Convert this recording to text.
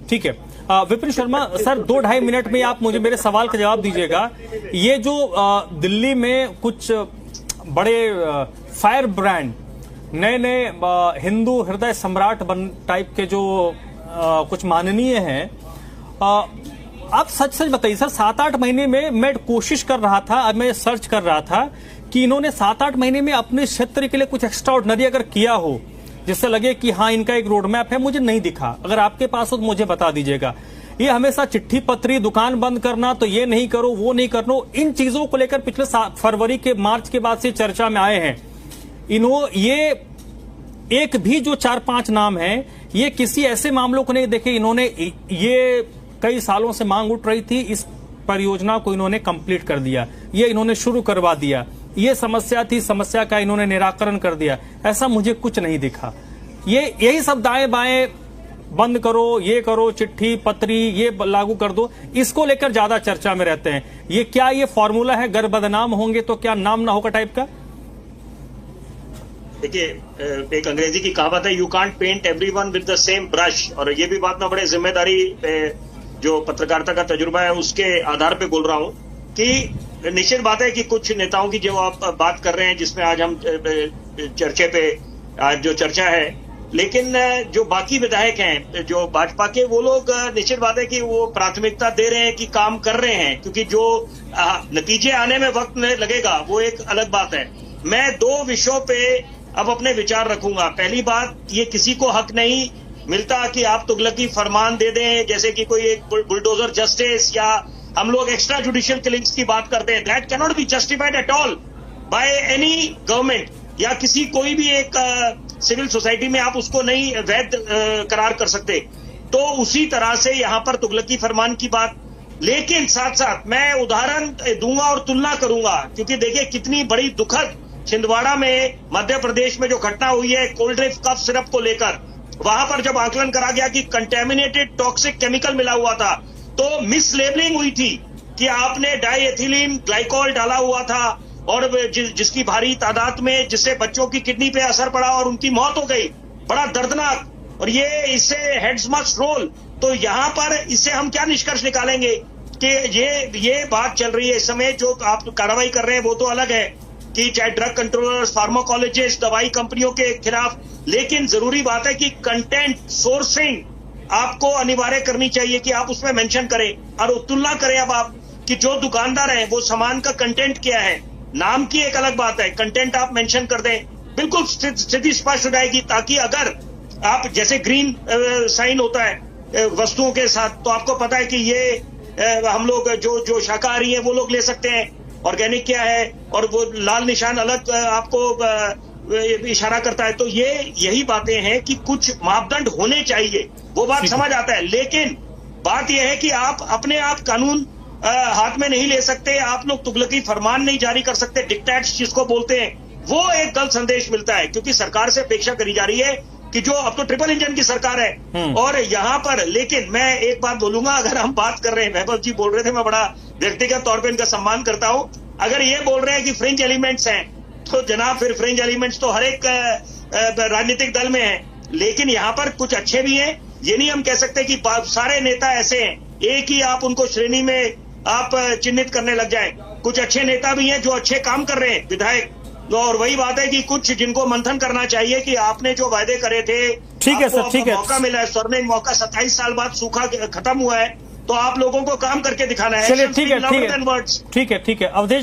ठीक है। Vipin Sharma sir, 2-2.5 minute में आप मुझे मेरे सवाल का जवाब दीजिएगा। ये जो दिल्ली में कुछ बड़े फायर ब्रांड नए नए हिंदू हृदय सम्राट टाइप के जो कुछ माननीय हैं, आप सच सच बताइए सर, 7-8 महीने में मैं कोशिश कर रहा था, अब मैं सर्च कर रहा था कि इन्होंने 7-8 महीने में अपने क्षेत्र के लिए कुछ एक्स्ट्राऑर्डिनरी अगर किया हो जिससे लगे कि हाँ इनका एक रोड मैप है, मुझे नहीं दिखा। अगर आपके पास हो तो मुझे बता दीजिएगा। ये हमेशा चिट्ठी पत्री, दुकान बंद करना, तो ये नहीं करो वो नहीं करो, इन चीजों को लेकर पिछले फरवरी के मार्च के बाद से चर्चा में आए हैं। ये एक भी जो 4-5 नाम हैं, ये किसी ऐसे मामलों को नहीं देखे। इन्होंने ये कई सालों से मांग उठ रही थी, इस परियोजना को इन्होंने कंप्लीट कर दिया, ये इन्होंने शुरू करवा दिया। ये समस्या थी, समस्या का इन्होंने निराकरण कर दिया। ऐसा मुझे कुछ नहीं दिखा। ये यही सब दाएं बाएं बंद करो, ये करो, चिट्ठी पत्री ये लागू कर दो, इसको लेकर ज्यादा चर्चा में रहते हैं। ये क्या ये फॉर्मूला है, गर बदनाम होंगे तो क्या नाम ना होगा टाइप का? देखिए, एक अंग्रेजी की कहावत है, you can't paint everyone with the same brush. और ये भी बात मैं बड़े जिम्मेदारी जो पत्रकारिता का तजुर्बा है उसके आधार पे बोल रहा हूं कि निश्चित बात है कि कुछ नेताओं की जो आप बात कर रहे हैं, जिसमें आज हम चर्चे पे आज जो चर्चा है, लेकिन जो बाकी विधायक हैं जो भाजपा के, वो लोग निश्चित बात है कि वो प्राथमिकता दे रहे हैं कि काम कर रहे हैं, क्योंकि जो नतीजे आने में वक्त लगेगा वो एक अलग बात है। मैं 2 विषयों पे अब अपने विचार रखूंगा। पहली बात, ये किसी को हक नहीं मिलता कि आप तुगलकी फरमान दे दें, जैसे कि कोई एक बुलडोजर जस्टिस, या हम लोग एक्स्ट्रा जुडिशियल किलिंग्स की बात करते हैं। That can not be justified at all by any government, या किसी कोई भी एक सिविल सोसाइटी में आप उसको नहीं वैध करार कर सकते। तो उसी तरह से यहां पर तुगलकी फरमान की बात, लेकिन साथ साथ मैं उदाहरण दूंगा और तुलना करूंगा, क्योंकि देखिए कितनी बड़ी दुखद छिंदवाड़ा में मध्य प्रदेश में जो घटना हुई है कोल्ड ड्रिंक कफ सिरप को लेकर, वहां पर जब आकलन करा गया कि कंटेमिनेटेड टॉक्सिक केमिकल मिला हुआ था, तो मिसलेबलिंग हुई थी कि आपने डाईएथिलीन ग्लाइकॉल डाला हुआ था, और जिसकी भारी तादाद में, जिससे बच्चों की किडनी पे असर पड़ा और उनकी मौत हो गई। बड़ा दर्दनाक। और ये इससे हेड्स मस्ट रोल। तो यहां पर इससे हम क्या निष्कर्ष निकालेंगे कि ये बात चल रही है इस समय, जो आप कार्रवाई कर रहे हैं वो तो अलग है कि चाहे ड्रग कंट्रोलर्स, फार्माकोलॉजिस्ट, दवाई कंपनियों के खिलाफ, लेकिन जरूरी बात है कि कंटेंट सोर्सिंग आपको अनिवार्य करनी चाहिए कि आप उसमें मेंशन करें और तुलना करें अब आप कि जो दुकानदार हैं वो सामान का कंटेंट क्या है। नाम की एक अलग बात है, कंटेंट आप मेंशन कर दें, बिल्कुल स्थिति स्पष्ट हो जाएगी। ताकि अगर आप जैसे ग्रीन साइन होता है वस्तुओं के साथ, तो आपको पता है कि ये हम लोग जो शाकाहारी हैं वो लोग ले सकते हैं, ऑर्गेनिक क्या है, और वो लाल निशान अलग आपको इशारा करता है। तो यही बातें हैं कि कुछ मापदंड होने चाहिए, वो बात समझ आता है। लेकिन बात यह है कि आप अपने आप कानून हाथ में नहीं ले सकते, आप लोग तुगलकी फरमान नहीं जारी कर सकते, डिक्टेट्स जिसको बोलते हैं, वो एक गलत संदेश मिलता है। क्योंकि सरकार से अपेक्षा करी जा रही है कि जो अब तो ट्रिपल इंजन की सरकार है, और यहाँ पर, लेकिन मैं एक बात बोलूंगा, अगर हम बात कर रहे हैं, वैभव जी बोल रहे थे, मैं बड़ा व्यक्तिगत तौर पर इनका सम्मान करता हूं, अगर ये बोल रहे हैं कि फ्रिंज एलिमेंट्स हैं, तो जनाब फिर फ्रिंज एलिमेंट्स तो हर एक राजनीतिक दल में है। लेकिन यहाँ पर कुछ अच्छे भी हैं, ये नहीं हम कह सकते कि सारे नेता ऐसे हैं, एक ही आप उनको श्रेणी में आप चिन्हित करने लग जाएं। कुछ अच्छे नेता भी हैं जो अच्छे काम कर रहे हैं, विधायक। और वही बात है कि कुछ जिनको मंथन करना चाहिए कि आपने जो वायदे करे थे, ठीक है सर, ठीक है, मौका मिला है, स्वर्णिम मौका, 27 साल बाद सूखा खत्म हुआ है, तो आप लोगों को काम करके दिखाना है। चलिए ठीक है, ठीक है, ठीक है, ठीक है। अवधेश